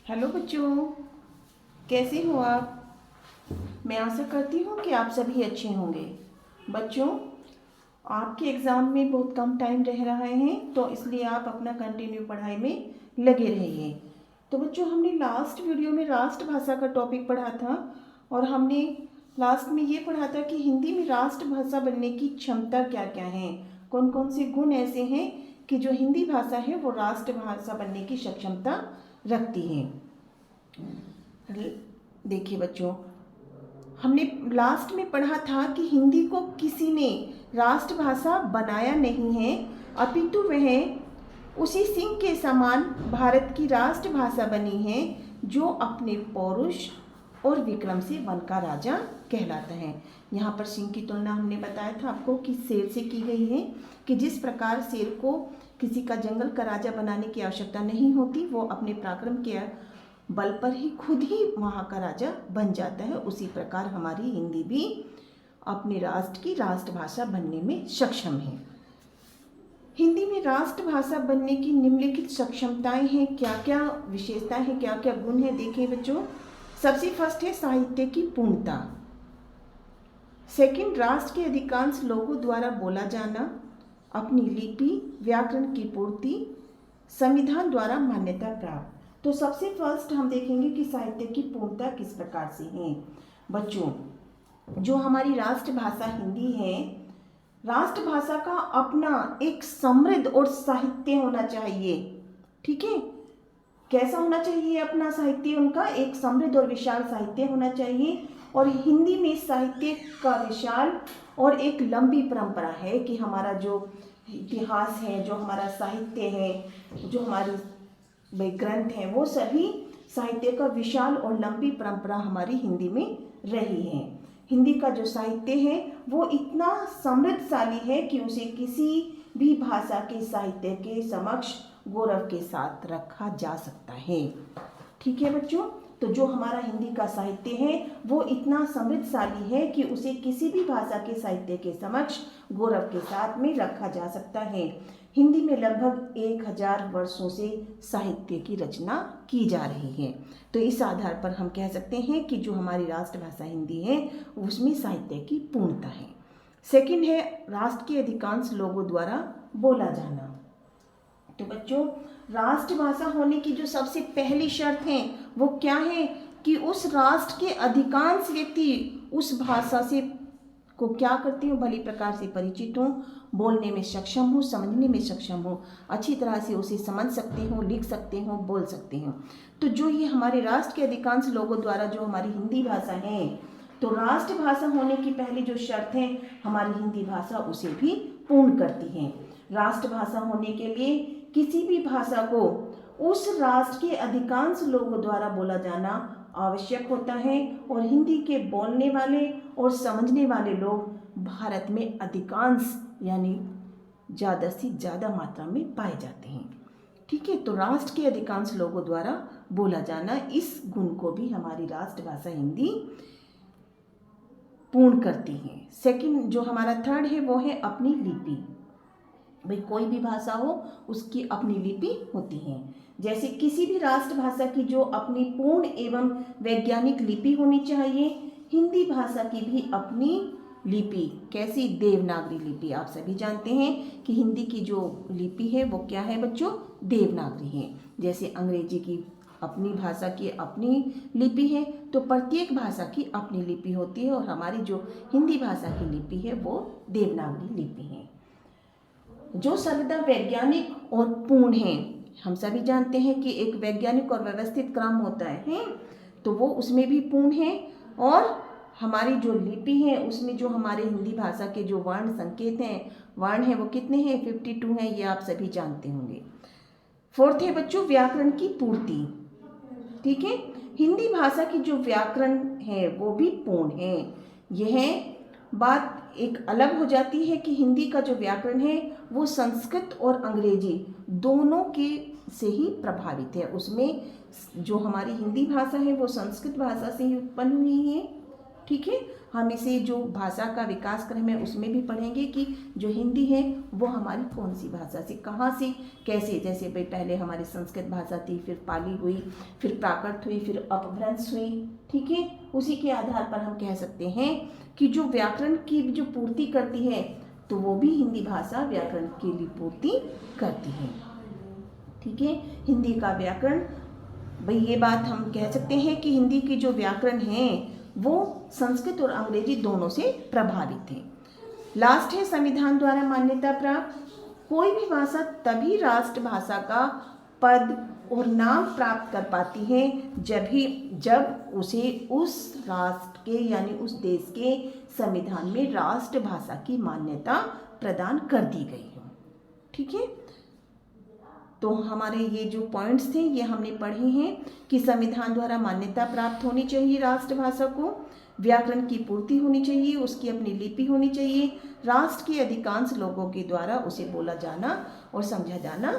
Hello बच्चों, कैसे हो आप। मैं आशा करती हूँ कि आप सभी अच्छे होंगे। बच्चों, आपके एग्ज़ाम में बहुत कम टाइम रह रहा है, तो इसलिए आप अपना कंटिन्यू पढ़ाई में लगे रहिए। तो बच्चों, हमने लास्ट वीडियो में राष्ट्रभाषा का टॉपिक पढ़ा था और हमने लास्ट में ये पढ़ा था कि हिंदी में राष्ट्रभाषा बनने की क्षमता क्या क्या है, कौन कौन से गुण ऐसे हैं कि जो हिंदी भाषा है वो राष्ट्रभाषा बनने की सक्षमता रखती है। देखिए बच्चों, हमने लास्ट में पढ़ा था कि हिंदी को किसी ने राष्ट्रभाषा बनाया नहीं है, अपितु वह उसी सिंह के समान भारत की राष्ट्रभाषा बनी है जो अपने पौरुष और विक्रम से वन का राजा कहलाता है। यहाँ पर सिंह की तुलना हमने बताया था आपको कि शेर से की गई है, कि जिस प्रकार शेर को किसी का जंगल का राजा बनाने की आवश्यकता नहीं होती, वो अपने पराक्रम के बल पर ही खुद ही वहाँ का राजा बन जाता है, उसी प्रकार हमारी हिंदी भी अपने राष्ट्र की राष्ट्रभाषा बनने में सक्षम है। हिंदी में राष्ट्रभाषा बनने की निम्नलिखित सक्षमताएं हैं, क्या क्या विशेषताएं हैं, क्या क्या गुण हैं, देखिए बच्चों। सबसे फर्स्ट है साहित्य की पूर्णता। सेकंड, राष्ट्र के अधिकांश लोगों द्वारा बोला जाना, अपनी लिपि व्याकरण की पूर्ति, संविधान द्वारा मान्यता प्राप्त। तो सबसे फर्स्ट हम देखेंगे कि साहित्य की पूर्णता किस प्रकार से है। बच्चों, जो हमारी राष्ट्रभाषा हिंदी है, राष्ट्रभाषा का अपना एक समृद्ध और साहित्य होना चाहिए। ठीक है, कैसा होना चाहिए अपना साहित्य? उनका एक समृद्ध और विशाल साहित्य होना चाहिए। और हिंदी में साहित्य का विशाल और एक लंबी परंपरा है कि हमारा जो इतिहास है, जो हमारा साहित्य है, जो हमारी ग्रंथ हैं, वो सभी साहित्य का विशाल और लंबी परंपरा हमारी हिंदी में रही है। हिंदी का जो साहित्य है वो इतना समृद्धशाली है कि उसे किसी भी भाषा के साहित्य के समक्ष गौरव के साथ रखा जा सकता है। ठीक है बच्चों, तो जो हमारा हिंदी का साहित्य है वो इतना समृद्धशाली है कि उसे किसी भी भाषा के साहित्य के समक्ष गौरव के साथ में रखा जा सकता है। हिंदी में लगभग 1000 वर्षों से साहित्य की रचना की जा रही है। तो इस आधार पर हम कह सकते हैं कि जो हमारी राष्ट्रभाषा हिंदी है उसमें साहित्य की पूर्णता है। सेकंड है राष्ट्र के अधिकांश लोगों द्वारा बोला जाना। तो बच्चों, राष्ट्रभाषा होने की जो सबसे पहली शर्त है वो क्या है कि उस राष्ट्र के अधिकांश व्यक्ति उस भाषा से को क्या करते हो, भली प्रकार से परिचित हो, बोलने में सक्षम हो, समझने में सक्षम हो, अच्छी तरह से उसे समझ सकते हो, लिख सकते हो, बोल सकते हो। तो जो ये हमारे राष्ट्र के अधिकांश लोगों द्वारा जो हमारी हिंदी भाषा है, तो राष्ट्रभाषा होने की पहली जो शर्त है हमारी हिंदी भाषा उसे भी पूर्ण करती है। राष्ट्रभाषा होने के लिए किसी भी भाषा को उस राष्ट्र के अधिकांश लोगों द्वारा बोला जाना आवश्यक होता है, और हिंदी के बोलने वाले और समझने वाले लोग भारत में अधिकांश यानी ज़्यादा से ज़्यादा मात्रा में पाए जाते हैं। ठीक है, तो राष्ट्र के अधिकांश लोगों द्वारा बोला जाना, इस गुण को भी हमारी राष्ट्रभाषा हिंदी पूर्ण करती है। सेकंड जो हमारा थर्ड है वो है अपनी लिपि। भाई कोई भी भाषा हो उसकी अपनी लिपि होती है। जैसे किसी भी राष्ट्रभाषा की जो अपनी पूर्ण एवं वैज्ञानिक लिपि होनी चाहिए, हिंदी भाषा की भी अपनी लिपि, कैसी? देवनागरी लिपि। आप सभी जानते हैं कि हिंदी की जो लिपि है वो क्या है बच्चों? देवनागरी है। जैसे अंग्रेजी की अपनी भाषा की अपनी लिपि है, तो प्रत्येक भाषा की अपनी लिपि होती है, और हमारी जो हिंदी भाषा की लिपि है वो देवनागरी लिपि है, जो सर्वदा वैज्ञानिक और पूर्ण है। हम सभी जानते हैं कि एक वैज्ञानिक और व्यवस्थित क्रम होता है, तो वो उसमें भी पूर्ण है। और हमारी जो लिपि है उसमें जो हमारे हिंदी भाषा के जो वर्ण संकेत हैं, वर्ण हैं, वो कितने हैं? 52 हैं, ये आप सभी जानते होंगे। फोर्थ है बच्चों व्याकरण की पूर्ति। ठीक है, हिंदी भाषा की जो व्याकरण है वो भी पूर्ण है। यह बात एक अलग हो जाती है कि हिंदी का जो व्याकरण है वो संस्कृत और अंग्रेजी दोनों के से ही प्रभावित है। उसमें जो हमारी हिंदी भाषा है वो संस्कृत भाषा से ही उत्पन्न हुई है। ठीक है, हम इसे जो भाषा का विकास क्रम है उसमें भी पढ़ेंगे कि जो हिंदी है वो हमारी कौन सी भाषा से, कहाँ से, कैसे। जैसे भाई पहले हमारी संस्कृत भाषा थी, फिर पाली हुई, फिर प्राकृत हुई, फिर अपभ्रंश हुई, ठीक है। उसी के आधार पर हम कह सकते हैं कि जो व्याकरण की जो पूर्ति करती है तो वो भी हिंदी भाषा व्याकरण के लिए पूर्ति करती है, ठीक है। हिंदी का व्याकरण, भाई ये बात हम कह सकते हैं कि हिंदी की जो व्याकरण है वो संस्कृत और अंग्रेजी दोनों से प्रभावित है। लास्ट है संविधान द्वारा मान्यता प्राप्त। कोई भी भाषा तभी राष्ट्रभाषा का पद और नाम प्राप्त कर पाती है जब उसे उस राष्ट्र के यानी उस देश के संविधान में राष्ट्रभाषा की मान्यता प्रदान कर दी गई हो, ठीक है। तो हमारे ये जो पॉइंट्स थे ये हमने पढ़े हैं कि संविधान द्वारा मान्यता प्राप्त होनी चाहिए राष्ट्रभाषा को, व्याकरण की पूर्ति होनी चाहिए, उसकी अपनी लिपि होनी चाहिए, राष्ट्र के अधिकांश लोगों के द्वारा उसे बोला जाना और समझा जाना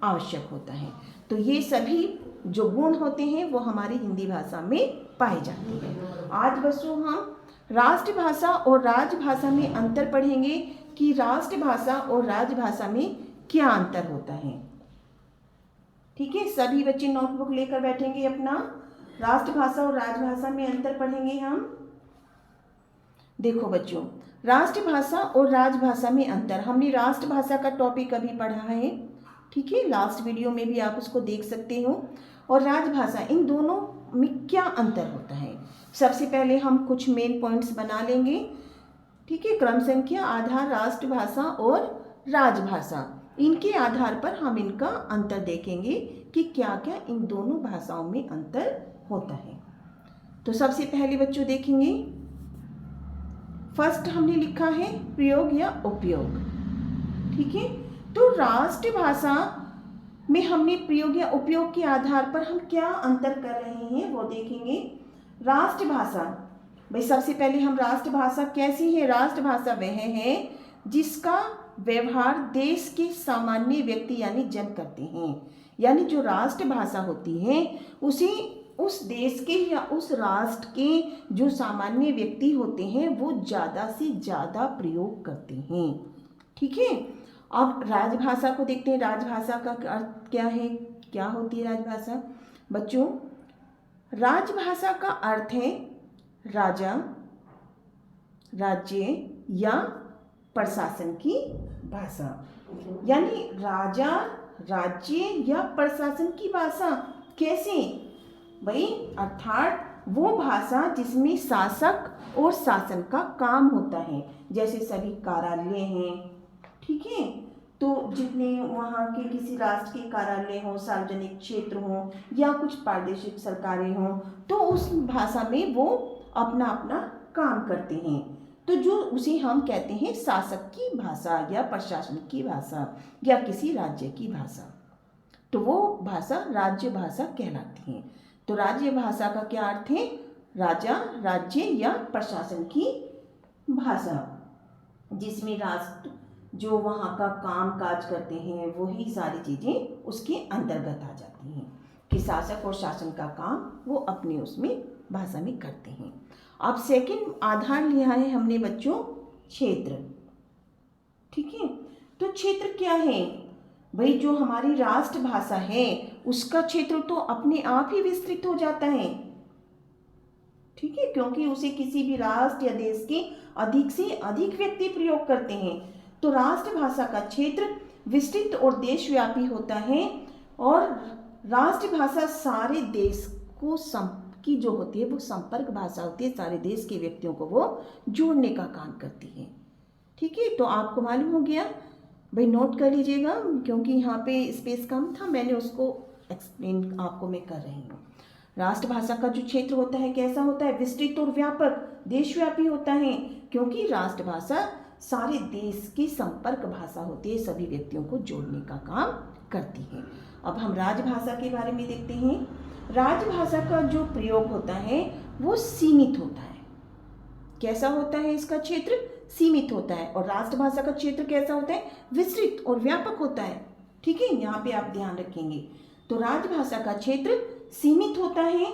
आवश्यक होता है। तो ये सभी जो गुण होते हैं वो हमारी हिंदी भाषा में पाए जाते हैं। आज बच्चों हम राष्ट्रभाषा और राजभाषा में अंतर पढ़ेंगे कि राष्ट्रभाषा और राजभाषा में क्या अंतर होता है, ठीक है। सभी बच्चे नोटबुक लेकर बैठेंगे अपना। राष्ट्रभाषा और राजभाषा में अंतर पढ़ेंगे हम। देखो बच्चों, राष्ट्रभाषा और राजभाषा में अंतर, हमने राष्ट्रभाषा का टॉपिक अभी पढ़ा है, ठीक है। लास्ट वीडियो में भी आप उसको देख सकते हो। और राजभाषा, इन दोनों में क्या अंतर होता है। सबसे पहले हम कुछ मेन पॉइंट्स बना लेंगे, ठीक है। क्रम संख्या, आधार, राष्ट्रभाषा और राजभाषा, इनके आधार पर हम इनका अंतर देखेंगे कि क्या क्या इन दोनों भाषाओं में अंतर होता है। तो सबसे पहले बच्चों देखेंगे, फर्स्ट हमने लिखा है प्रयोग या उपयोग, ठीक है। तो राष्ट्रभाषा में हमने प्रयोग या उपयोग के आधार पर हम क्या अंतर कर रहे हैं वो देखेंगे। राष्ट्रभाषा, भाई सबसे पहले हम राष्ट्रभाषा कैसी है। राष्ट्रभाषा वह है जिसका व्यवहार देश के सामान्य व्यक्ति यानी जन करते हैं। यानी जो राष्ट्रभाषा होती है उसे उस देश के या उस राष्ट्र के जो सामान्य व्यक्ति होते हैं वो ज़्यादा से ज़्यादा प्रयोग करते हैं, ठीक है। अब राजभाषा को देखते हैं। राजभाषा का अर्थ क्या है, क्या होती है राजभाषा। बच्चों, राजभाषा का अर्थ है राजा, राज्य या प्रशासन की भाषा। यानी राजा, राज्य या प्रशासन की भाषा कैसे भाई, अर्थात वो भाषा जिसमें शासक और शासन का काम होता है। जैसे सभी कार्यालय हैं, ठीक है। तो जितने वहाँ के किसी राष्ट्र के कार्यालय हों, सार्वजनिक क्षेत्र हों या कुछ प्रादेशिक सरकारें हों, तो उस भाषा में वो अपना अपना काम करते हैं। तो जो उसे हम कहते हैं शासक की भाषा या प्रशासन की भाषा या किसी राज्य की भाषा, तो वो भाषा राज्य भाषा कहलाती है। तो राज्य भाषा का क्या अर्थ है, राजा, राज्य या प्रशासन की भाषा, जिसमें राष्ट्र जो वहाँ का काम काज करते हैं वही सारी चीज़ें उसके अंतर्गत आ जाती हैं कि शासक और शासन का काम वो अपने उसमें भाषा में करते हैं। अब सेकंड आधार लिया है हमने बच्चों क्षेत्र, ठीक है। तो क्षेत्र क्या है भाई, जो हमारी राष्ट्रभाषा है उसका क्षेत्र तो अपने आप ही विस्तृत हो जाता है, ठीक है, क्योंकि उसे किसी भी राष्ट्र या देश के अधिक से अधिक व्यक्ति प्रयोग करते हैं। तो राष्ट्रभाषा का क्षेत्र विस्तृत और देशव्यापी होता है और राष्ट्रभाषा सारे देश को की जो होती है वो संपर्क भाषा होती है, सारे देश के व्यक्तियों को वो जोड़ने का काम करती है, ठीक है। तो आपको मालूम हो गया भाई, नोट कर लीजिएगा क्योंकि यहाँ पे स्पेस कम था, मैंने उसको एक्सप्लेन आपको मैं कर रही हूँ। राष्ट्रभाषा का जो क्षेत्र होता है कैसा होता है, विस्तृत और व्यापक, देशव्यापी होता है, क्योंकि राष्ट्रभाषा सारे देश की संपर्क भाषा होती है, सभी व्यक्तियों को जोड़ने का काम करती है। अब हम राजभाषा के बारे में देखते हैं। राजभाषा का जो प्रयोग होता है वो सीमित होता है। कैसा होता है, इसका क्षेत्र सीमित होता है। और राष्ट्रभाषा का क्षेत्र कैसा होता है, विस्तृत और व्यापक होता है, ठीक है। यहाँ पे आप ध्यान रखेंगे। तो राजभाषा का क्षेत्र सीमित होता है,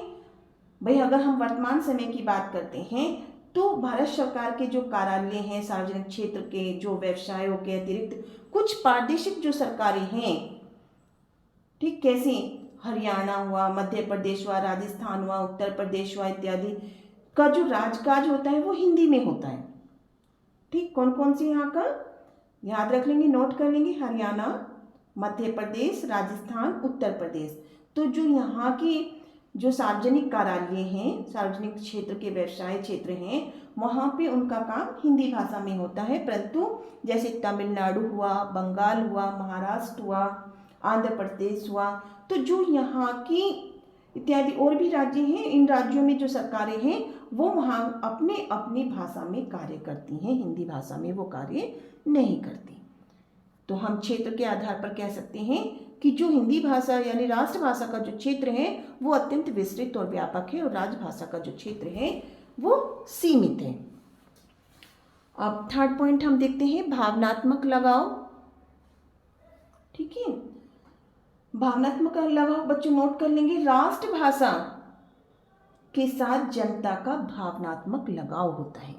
भाई अगर हम वर्तमान समय की बात करते हैं तो भारत सरकार के जो कार्यालय हैं, सार्वजनिक क्षेत्र के जो व्यवसायों के अतिरिक्त कुछ प्रादेशिक जो सरकारें हैं, ठीक, कैसे हरियाणा हुआ, मध्य प्रदेश हुआ, राजस्थान हुआ, उत्तर प्रदेश हुआ इत्यादि का जो राजकाज होता है वो हिंदी में होता है। ठीक, कौन कौन से यहाँ का याद रख लेंगे, नोट कर लेंगे, हरियाणा, मध्य प्रदेश, राजस्थान, उत्तर प्रदेश। तो जो यहाँ की जो सार्वजनिक कार्यालय हैं, सार्वजनिक क्षेत्र के व्यवसाय क्षेत्र हैं, वहाँ पे उनका काम हिंदी भाषा में होता है। परंतु जैसे तमिलनाडु हुआ, बंगाल हुआ, महाराष्ट्र हुआ, आंध्र प्रदेश हुआ, तो जो यहाँ की इत्यादि और भी राज्य हैं, इन राज्यों में जो सरकारें हैं वो वहाँ अपने अपनी भाषा में कार्य करती हैं, हिंदी भाषा में वो कार्य नहीं करती। तो हम क्षेत्र के आधार पर कह सकते हैं कि जो हिंदी भाषा यानी राष्ट्रभाषा का जो क्षेत्र है वो अत्यंत विस्तृत और व्यापक है, और राजभाषा का जो क्षेत्र है वो सीमित है। अब थर्ड पॉइंट हम देखते हैं, भावनात्मक लगाव। ठीक है, भावनात्मक लगाव बच्चों नोट कर लेंगे, राष्ट्रभाषा के साथ जनता का भावनात्मक लगाव होता है।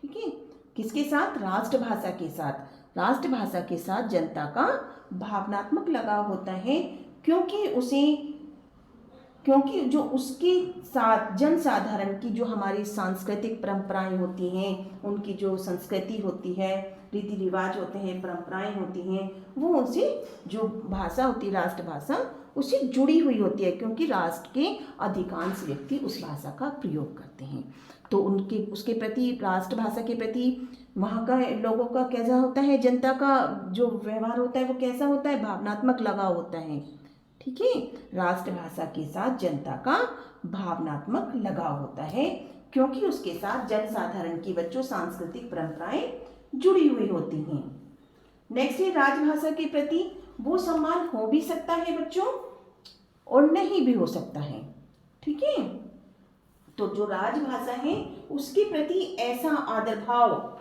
ठीक है, किसके साथ? राष्ट्रभाषा के साथ। राष्ट्रभाषा के साथ जनता का भावनात्मक लगाव होता है, क्योंकि जो उसके साथ जनसाधारण की जो हमारी सांस्कृतिक परंपराएं होती हैं, उनकी जो संस्कृति होती है, रीति रिवाज होते हैं, परंपराएं होती हैं, वो उनसे जो भाषा होती है राष्ट्रभाषा उससे जुड़ी हुई होती है, क्योंकि राष्ट्र के अधिकांश व्यक्ति उस भाषा का प्रयोग करते हैं। तो उनके उसके प्रति, राष्ट्रभाषा के प्रति वहाँ का लोगों का कैसा होता है, जनता का जो व्यवहार होता है वो कैसा होता है? भावनात्मक लगाव होता है। ठीक है, राष्ट्रभाषा के साथ जनता का भावनात्मक लगाव होता है, क्योंकि उसके साथ जनसाधारण की बच्चों सांस्कृतिक परंपराएं जुड़ी हुई होती हैं। नेक्स्ट है, राजभाषा के प्रति वो सम्मान हो भी सकता है बच्चों और नहीं भी हो सकता है। ठीक है, तो जो राजभाषा है उसके प्रति ऐसा आदर भाव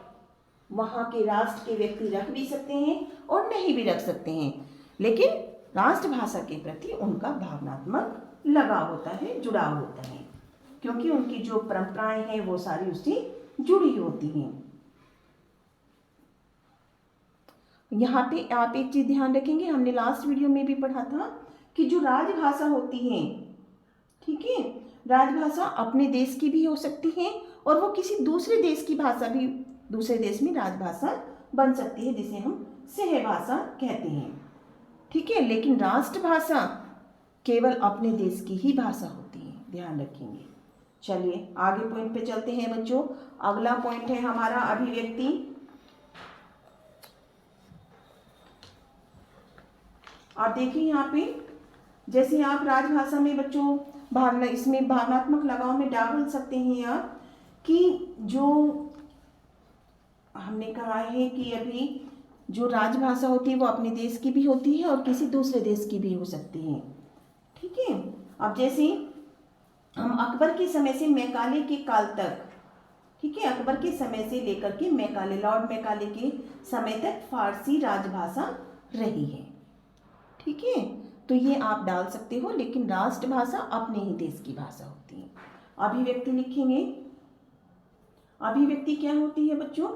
वहाँ के राष्ट्र के व्यक्ति रख भी सकते हैं और नहीं भी रख सकते हैं, लेकिन राष्ट्रभाषा के प्रति उनका भावनात्मक लगाव होता है, जुड़ाव होता है, क्योंकि उनकी जो परंपराएं हैं वो सारी उससे जुड़ी होती हैं। यहाँ पे आप एक चीज ध्यान रखेंगे, हमने लास्ट वीडियो में भी पढ़ा था कि जो राजभाषा होती है, ठीक है, राजभाषा अपने देश की भी हो सकती है और वो किसी दूसरे देश की भाषा भी दूसरे देश में राजभाषा बन सकती है, जिसे हम सहभाषा कहते हैं। ठीक है, लेकिन राष्ट्रभाषा केवल अपने देश की ही भाषा होती है, ध्यान रखेंगे। चलिए आगे पॉइंट पे चलते हैं बच्चों। अगला पॉइंट है हमारा अभिव्यक्ति। आप देखिए यहाँ पे, जैसे आप राजभाषा में बच्चों इसमें भावनात्मक लगाव में डाल सकते हैं आप कि जो हमने कहा है कि अभी जो राजभाषा होती है वो अपने देश की भी होती है और किसी दूसरे देश की भी हो सकती है। ठीक है, अब जैसे हम अकबर के समय से मैकाले के काल तक, ठीक है, अकबर के समय से लेकर के मैकाले, लॉर्ड मैकाले के समय तक फारसी राजभाषा रही है। ठीक है, तो ये आप डाल सकते हो, लेकिन राष्ट्रभाषा अपने ही देश की भाषा होती है। अभिव्यक्ति लिखेंगे, अभिव्यक्ति क्या होती है बच्चों?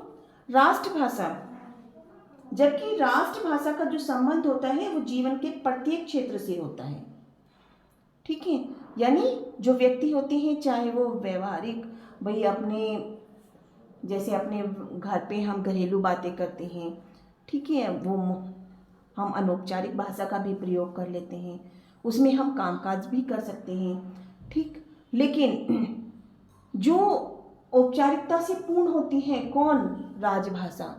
राष्ट्रभाषा, जबकि राष्ट्रभाषा का जो संबंध होता है वो जीवन के प्रत्येक क्षेत्र से होता है। ठीक है, यानी जो व्यक्ति होते हैं, चाहे वो व्यवहारिक, भाई अपने जैसे अपने घर पे हम घरेलू बातें करते हैं, ठीक है, वो हम अनौपचारिक भाषा का भी प्रयोग कर लेते हैं, उसमें हम कामकाज भी कर सकते हैं। ठीक, लेकिन जो औपचारिकता से पूर्ण होती है, कौन? राजभाषा,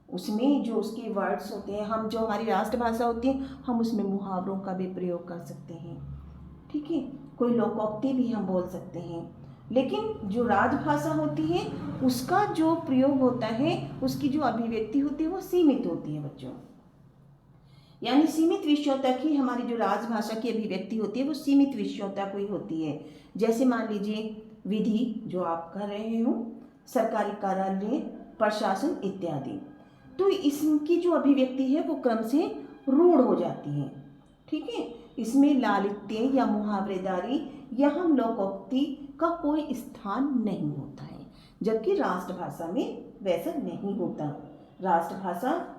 उसमें जो उसके वर्ड्स होते हैं, हम जो हमारी राष्ट्रभाषा होती है हम उसमें मुहावरों का भी प्रयोग कर सकते हैं। ठीक है, कोई लोकोक्ति भी हम बोल सकते हैं, लेकिन जो राजभाषा होती है उसका जो प्रयोग होता है, उसकी जो अभिव्यक्ति होती है वो सीमित होती है बच्चों, यानी सीमित विषयों तक ही हमारी जो राजभाषा की अभिव्यक्ति होती है वो सीमित विषयों तक ही होती है। जैसे मान लीजिए विधि जो आप कर रहे हो, सरकारी कार्यालय, प्रशासन इत्यादि, तो इसकी जो अभिव्यक्ति है वो क्रम से रूढ़ हो जाती है। ठीक है, इसमें लालित्य या मुहावरेदारी या हम लोकोक्ति का कोई स्थान नहीं होता है, जबकि राष्ट्रभाषा में वैसा नहीं होता। राष्ट्रभाषा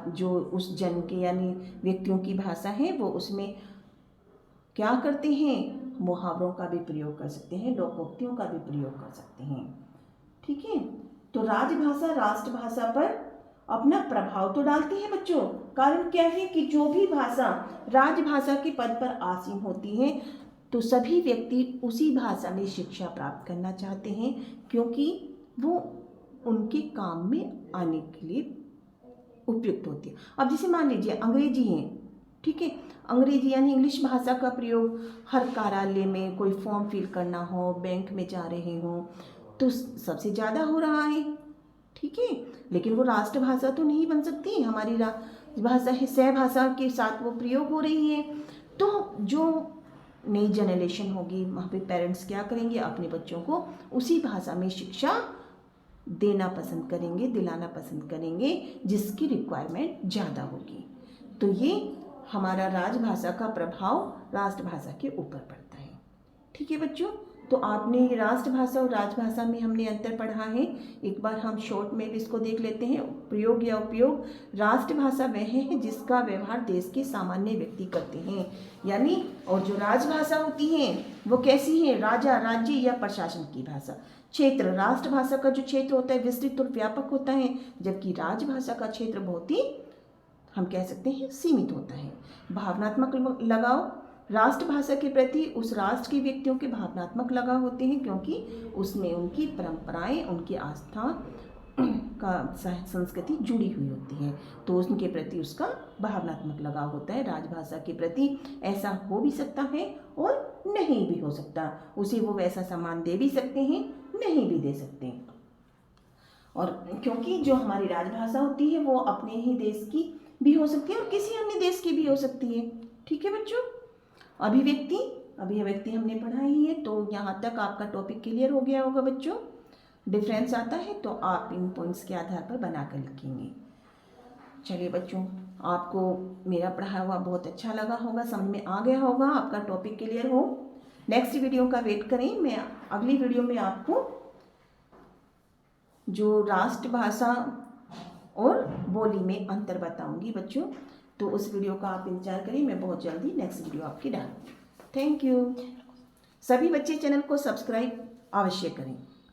जो उस जन के यानी व्यक्तियों की भाषा है, वो उसमें क्या करते हैं, मुहावरों का भी प्रयोग कर सकते हैं, लोकोक्तियों का भी प्रयोग कर सकते हैं। ठीक है, तो राजभाषा राष्ट्रभाषा पर अपना प्रभाव तो डालती है बच्चों। कारण क्या है कि जो भी भाषा राजभाषा के पद पर आसीन होती है तो सभी व्यक्ति उसी भाषा में शिक्षा प्राप्त करना चाहते हैं, क्योंकि वो उनके काम में आने के लिए उपयुक्त होती है। अब जैसे मान लीजिए अंग्रेजी है, ठीक है, अंग्रेजी यानी इंग्लिश भाषा का प्रयोग हर कार्यालय में कोई फॉर्म फिल करना हो, बैंक में जा रहे हो तो सबसे ज़्यादा हो रहा है। ठीक है, लेकिन वो राष्ट्रभाषा तो नहीं बन सकती, हमारी भाषा है, सहभाषा के साथ वो प्रयोग हो रही है। तो जो नई जनरेशन होगी वहाँ पे पेरेंट्स क्या करेंगे, अपने बच्चों को उसी भाषा में शिक्षा देना पसंद करेंगे, दिलाना पसंद करेंगे जिसकी रिक्वायरमेंट ज़्यादा होगी। तो ये हमारा राजभाषा का प्रभाव राष्ट्रभाषा के ऊपर पड़ता है। ठीक है बच्चों, तो आपने राष्ट्रभाषा और राजभाषा में हमने अंतर पढ़ा है। एक बार हम शॉर्ट में भी इसको देख लेते हैं। प्रयोग या उपयोग, राष्ट्रभाषा वह है जिसका व्यवहार देश के सामान्य व्यक्ति करते हैं, यानी और जो राजभाषा होती है वो कैसी है, राजा, राज्य या प्रशासन की भाषा। क्षेत्र, राष्ट्रभाषा का जो क्षेत्र होता है विस्तृत और व्यापक होता है, जबकि राजभाषा का क्षेत्र बहुत ही हम कह सकते हैं सीमित होता है। भावनात्मक लगाव, राष्ट्रभाषा के प्रति उस राष्ट्र के व्यक्तियों के भावनात्मक लगाव होते हैं, क्योंकि उसमें उनकी परंपराएं, उनकी आस्था का संस्कृति जुड़ी हुई होती है, तो उनके प्रति उसका भावनात्मक लगाव होता है। राजभाषा के प्रति ऐसा हो भी सकता है और नहीं भी हो सकता, उसे वो वैसा सम्मान दे भी सकते हैं, नहीं भी दे सकते। और क्योंकि जो हमारी राजभाषा होती है वो अपने ही देश की भी हो सकती है और किसी अन्य देश की भी हो सकती है। ठीक है बच्चों, अभिव्यक्ति हमने पढ़ा ही है, तो यहाँ तक आपका टॉपिक क्लियर हो गया होगा बच्चों। डिफरेंस आता है तो आप इन पॉइंट्स के आधार पर बनाकर लिखेंगे। चलिए बच्चों, आपको मेरा पढ़ाया हुआ बहुत अच्छा लगा होगा, समझ में आ गया होगा, आपका टॉपिक क्लियर हो। नेक्स्ट वीडियो का वेट करें, मैं अगली वीडियो में आपको जो राष्ट्रभाषा और बोली में अंतर बताऊंगी बच्चों, तो उस वीडियो का आप इंतजार करें, मैं बहुत जल्दी नेक्स्ट वीडियो आपकी डालूंगी। Thank you. सभी बच्चे चैनल को सब्सक्राइब अवश्य करें।